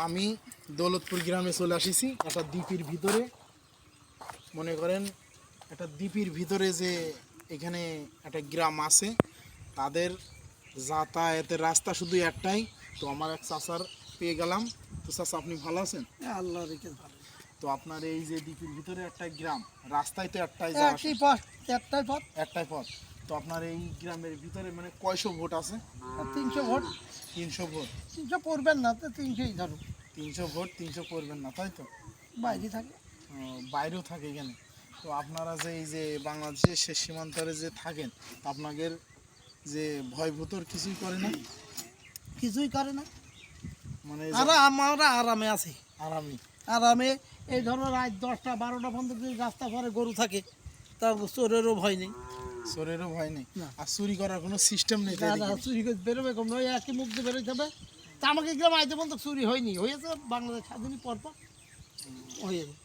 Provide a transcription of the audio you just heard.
আমি দৌলতপুর গ্রামে চলে আসিছি একটা দ্বীপের ভিতরে। মনে করেন একটা দ্বীপের ভিতরে যে এখানে একটা গ্রাম আছে, তাদের যাতায়াতের রাস্তা শুধু একটাই। তো আমার এক চাচার পেয়ে গেলাম। তো চাচা, আপনি ভালো আছেন? আল্লাহ রেখে ভালো। তো আপনার এই যে দ্বীপের ভিতরে একটা গ্রাম, রাস্তায় তো একটাই একই পথ, একটাই পথ। একটাই পথ। তো আপনার এই গ্রামের ভিতরে মানে কয়শো ভোট আছে? 300 ভোট। 300 ভোট। 300 পড়বেন না তো 300ই ধরো। 300 ভোট, 300 করবেন না, তাই তো? বাইরে থাকে। বাইরেও থাকে এখানে। তো আপনারা যে এই যে বাংলাদেশের শেষ সীমান্তরে যে থাকেন, তা আপনাদের যে ভয় ভূতর কিছুই করে না? কিছুই করে না। মানে আর আমরা আরামে আছি। আরামই। আরামে এই ধরো রাত 10টা 12টা পর্যন্ত যদি রাস্তা পরে গরু থাকে, তা চোরেরও ভয় নেই। চোরেরও ভয় নেই, না। আর চুরি করার কোনো সিস্টেম নেই, তাই না, নাকি? চুরি করে বেরোবে কম নয়, একই মুখ দিয়ে বেরোতে হবে। তা আমাকে গ্রাম আইতে পর্যন্ত চুরি হয়নি, হয়েছে বাংলাদেশ স্বাধীনের পর পর হয়েছে।